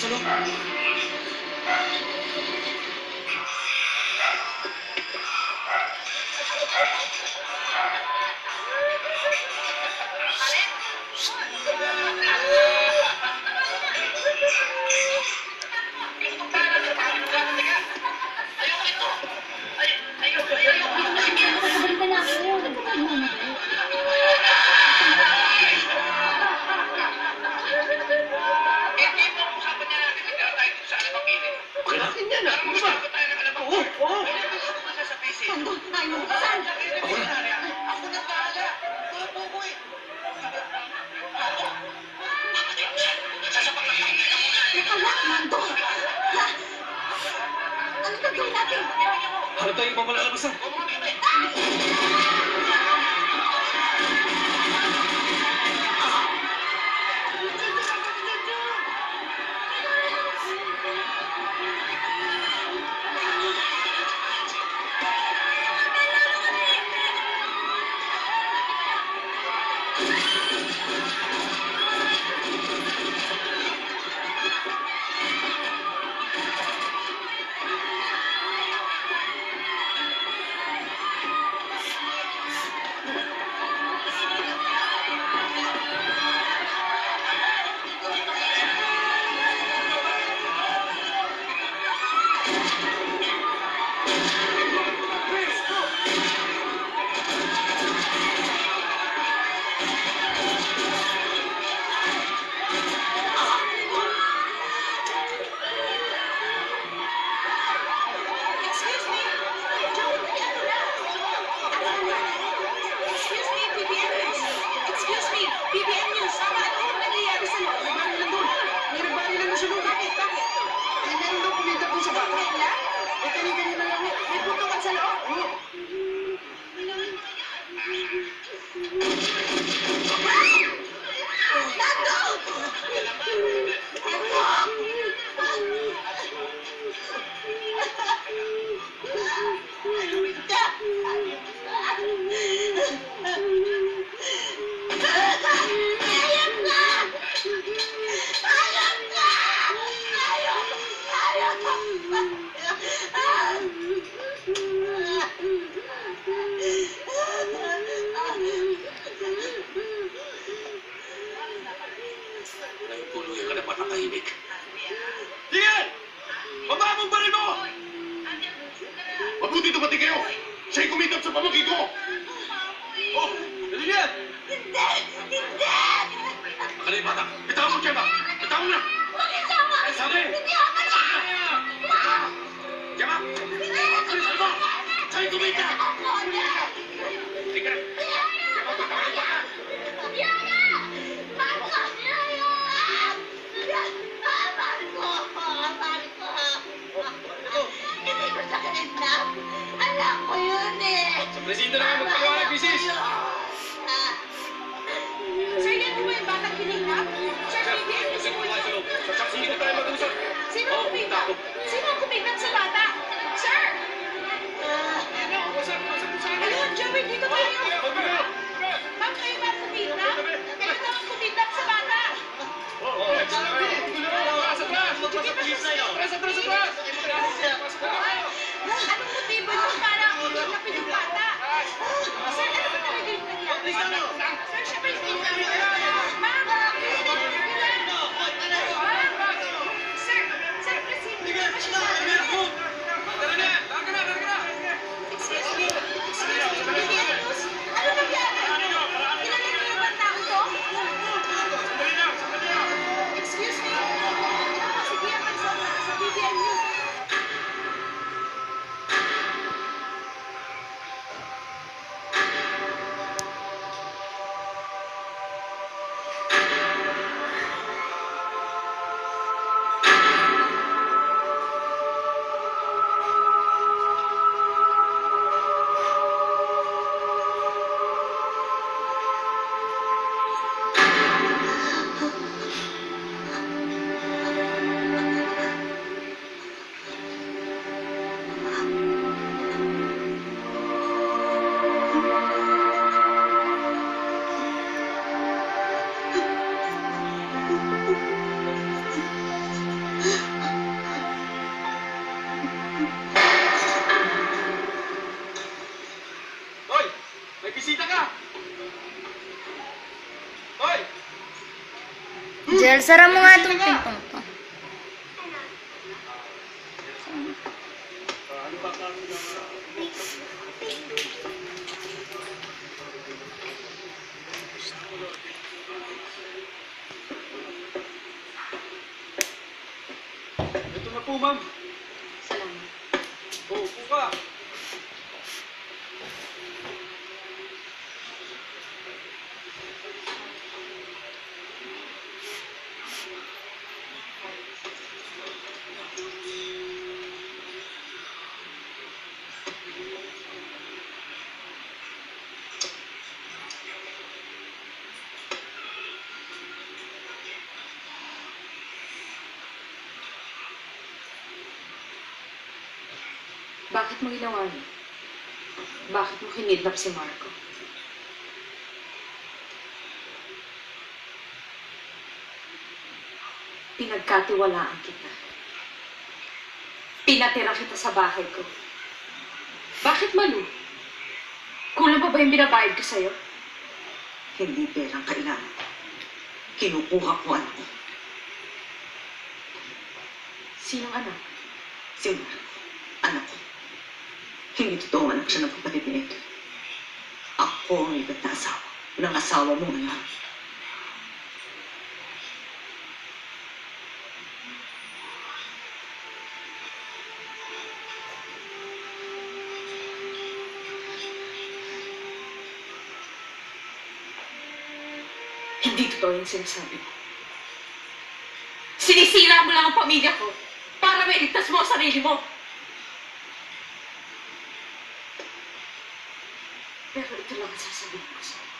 sa loob. Ano tayo ibang malalabasan? Presinto na kayo magpagawa ng bisis! Sir, yan po ba yung batang pinignan? Sir, bibigyan niyo po ito. Sige na tayo mag-usap. Sino ang kumignan? Sino ang kumignan sa bata? Sir! Ano? Usap po sa akin. Ano, Joey, dito tayo. Ma'am, kayo ba ang kumignan? Kayo daw ang kumignan sa bata. Anong motibo niyo para kidnapin yung bata? Sir, ano ba talaga yung nangyari? Sir, syempre yung Ma'am! Sir, presinto na ba siya sa atin? Excuse me? Ano nangyari? Kilala niyo yung bantang to? Excuse me? Sige, sa BBM News. Hoy! Jel, sara mo nga itong pingpong to. Ano ba kami ng... Ito na po, ma'am. Salamat. Upo ka. Bakit mo ginawa yun? Bakit mo kinidnap si Marco? Pinagkatiwalaan kita. Pinatira kita sa bahay ko. Bakit, Malu? Kulang pa ba yung binabayad ko sa'yo? Hindi perang kailangan. Kinukuha ko anak ko. Sinong anak? Si Marco, anak ko. Hindi totoong anak siya ng kapatid ni Ito. Ako ang iba't na asawa ng asawa mo ngayon. Hindi totoo yung sinasabi mo. Sinisira mo lang ang pamilya ko para mailigtas mo ang sarili mo. Pero ito lang ang sasabihin ko sa'yo.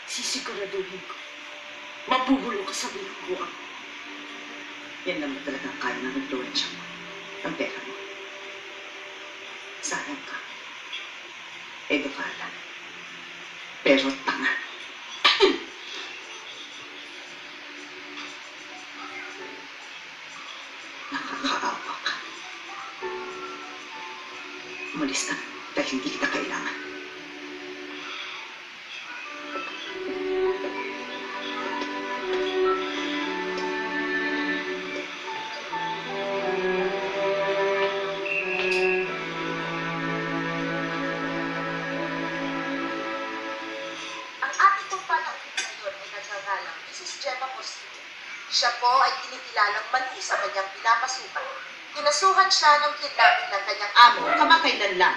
Sisiguraduhin ko. Mabubulong ka sa bilangguan. Yan naman talaga ang kaya ng influensya mo. Ang pera mo. Sayang ka. Edukada. Pero tanga. Nakakaawa ka. Umalis ka dahil hindi kita kailangan. Ang ating pong panauhin ngayon ay nagngangalang Mrs. Gemma Porcillo. Siya po ay kinikilalang mali sa kanyang pinapasukan. Kinasuhan siya ng kidnapping ng kanyang amo kamakailan lang.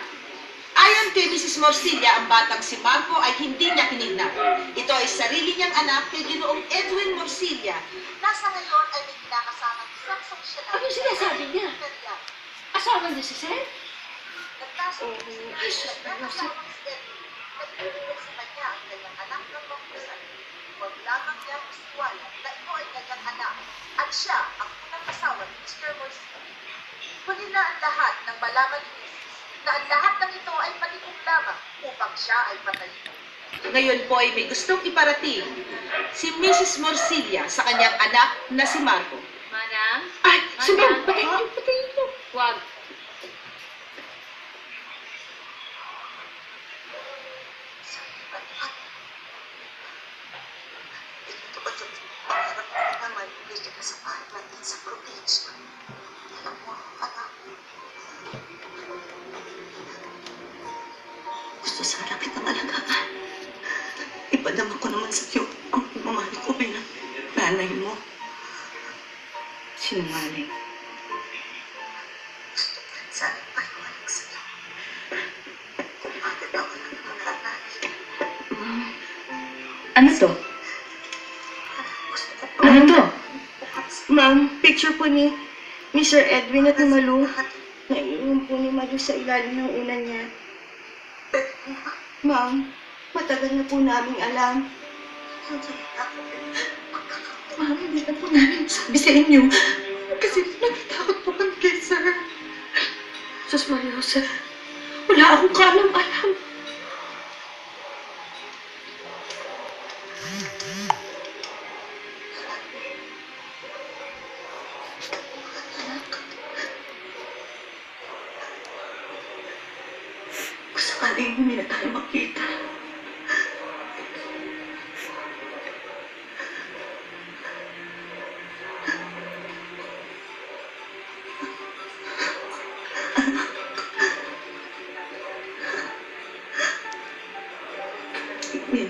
Ayon kay Mrs. Morcilla, ang batang si Marco ay hindi niya kinidnap. Ito ay sarili niyang anak kay Ginoong Edwin Morcilla. Nasa ngayon ay may kinakasamang isang saksyonan. Ano sinasabi niya? Asawa niya si Sir? Nagkaso, Ay, sus, nagkasama si Edwin. Nagbibigay sa kanya ang kanyang anak ng makusan. Huwag lamang niya pasiwala na ito ay kanyang anak at siya ang unang asawa ni Mr. Morcilla. Huli na ang lahat ng malaman ni Mrs. na ang lahat ng ito ay panikong lamang upang siya ay patayin. Ngayon po ay may gustong iparating si Mrs. Morcilla sa kanyang anak na si Marco. Manang? Ay, Manang? patayin mo. Huwag. Ito ba ito? Pangarap ko naman bumili ka sa bahay natin sa probinsya. Alam mo, anak. Gusto sana kitang alagaan. Ipadama ko naman sa iyo ang pagmamahal ko bilang nanay mo. Sinungaling. Gusto ko rin sana ipaliwanag sa iyo. Kung bakit ako nanganganak. Ano to? Gusto ko po. Ano to? Ma'am, picture po ni Mr. Edwin at ni Malu. Naiiwan po ni Malu sa ilalim ng unan niya. Ma'am, matagal na po namin alam. Ma'am, hindi na po namin sabi sa inyo. Kasi nagtakot po kami kay Sir. Sus Maria Jose, wala akong kaalam-alam. Sakaling hindi na tayo makita.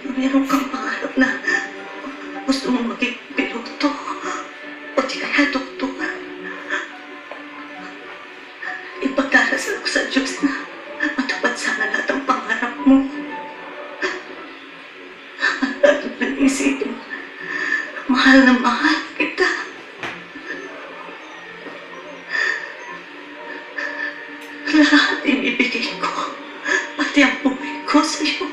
meron kang pangarap na gusto mong maging piloto o di kaya doktor. Ipagdarasal ko sa Diyos na matupad sana lahat ang pangarap mo. At naisipin, mahal na mahal kita. Lahat ibibigay ko, pati ang buhay ko sa'yo.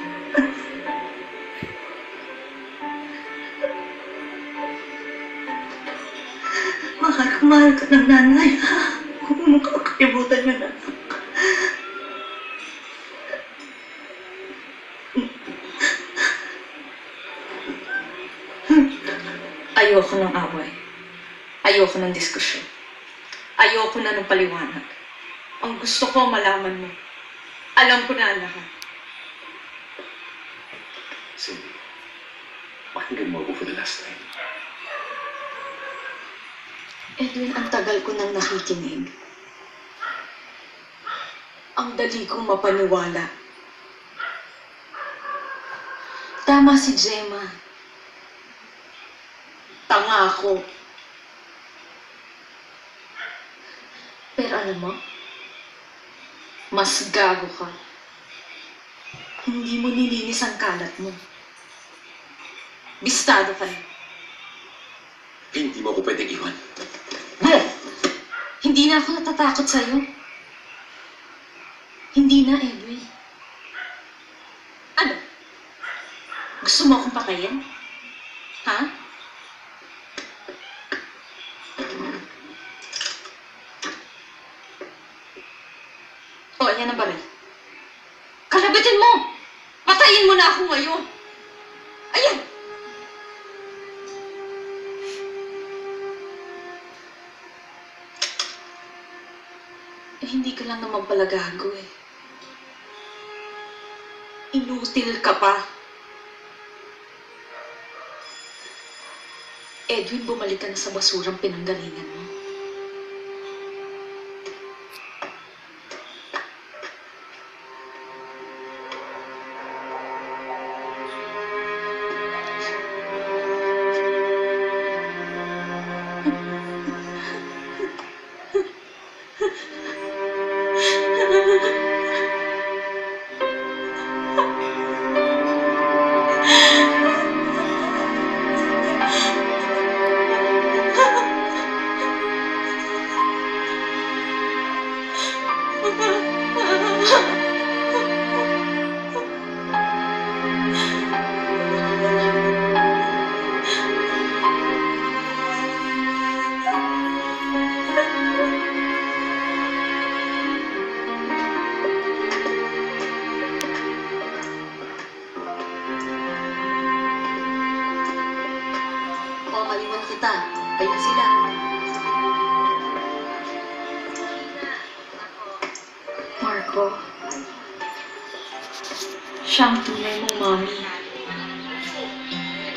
Mahal ka ng nanay, ha? Huwag mo kakalimutan yun, anak. Ayoko ng away. Ayoko ng diskusyon. Ayoko na ng paliwanag. Ang gusto ko malaman mo. Alam ko na ang lahat. Cindy, pakinggan mo ako for the last time. Edwin, ang tagal ko nang nakikinig. Ang dali kong mapaniwala. Tama si Gemma. Tanga ako. Pero alam mo, mas gago ka. Hindi mo nilinis ang kalat mo. Bistado ka na. Hindi mo ako pwedeng iwan. Hindi na ako natatakot sa'yo. Hindi na, Edwin. Ano? Gusto mo akong patayin? Ha? O, ayan na baril. Kalabitin mo! Patayin mo na ako ngayon! Ayan! Hindi ka lang naman pala gago eh. Inutil ka pa. Edwin, bumalik ka na sa basurang pinanggalingan mo. Ayun sila. Marco, siya ang tunay mong mami.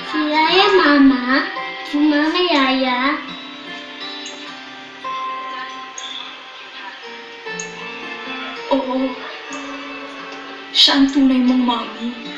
Si Yaya, Mama. Si Mama, Yaya. Oo, siya ang tunay mong mami.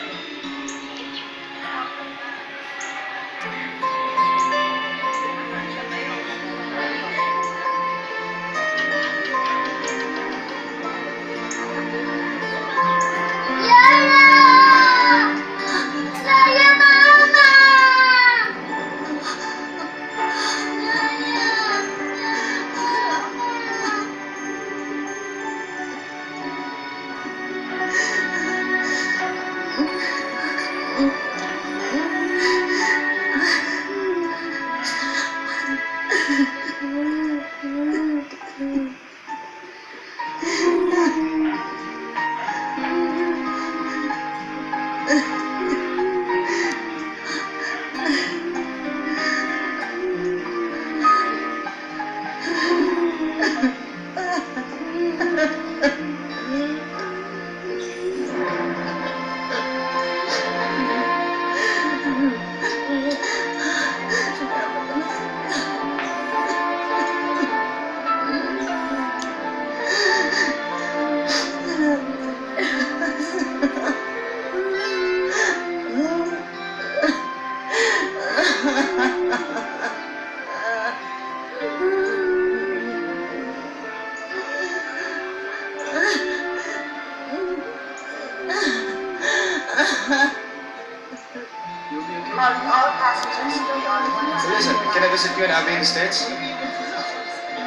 Calling all passengers to be on So listen, can I visit you and Abby in the States?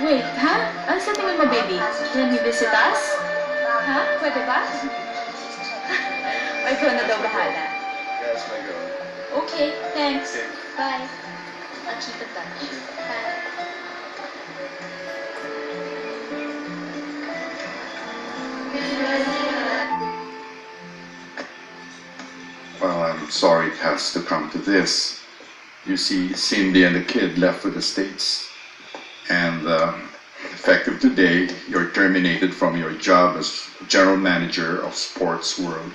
Wait, ha? Ano sa tingin mo, baby? Can you visit us? Ha? Pwede ba? O ikaw na daw bahala. Yes, my girl. Okay, thanks. Okay. Bye. I'll keep in touch. Bye. Well, I'm sorry it has to come to this. You see, Cindy and the kid left for the States. And effective today, you're terminated from your job as general manager of Sports World.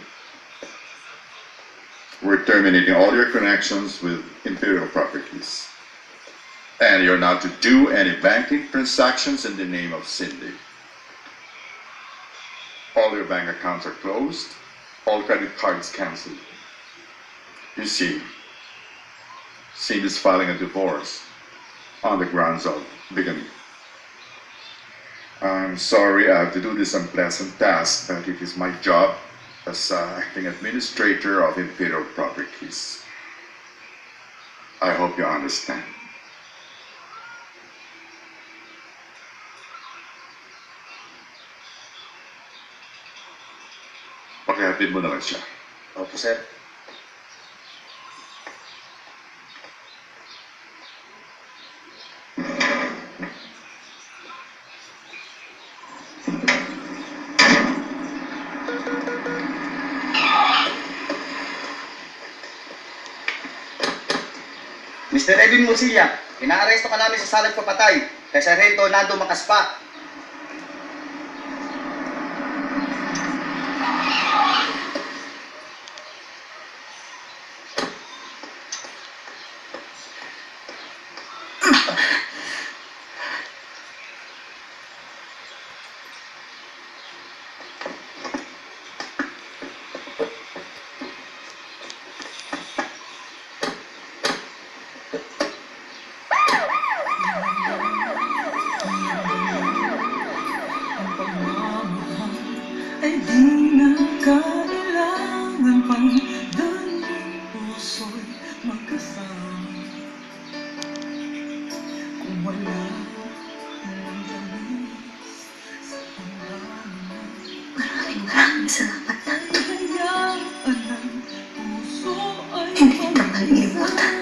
We're terminating all your connections with Imperial Properties. And you're not to do any banking transactions in the name of Cindy. All your bank accounts are closed, all credit cards canceled. You see, Cindy's filing a divorce on the grounds of bigamy. I'm sorry I have to do this unpleasant task, but it is my job as acting administrator of Imperial Properties. I hope you understand. Pakihatid mo na lang siya. Opo, sir. Mr. Edwin Musilla, inaaresto ka namin sa salang papatay kay Sargento Nando Macaspa. Ay di na kailangan pang dalawang puso'y magkasama. Kung wala ang lamis sa hangganan, Maraming salamat, Nando. hayaan ng puso ay Hindi kita maliiwatan.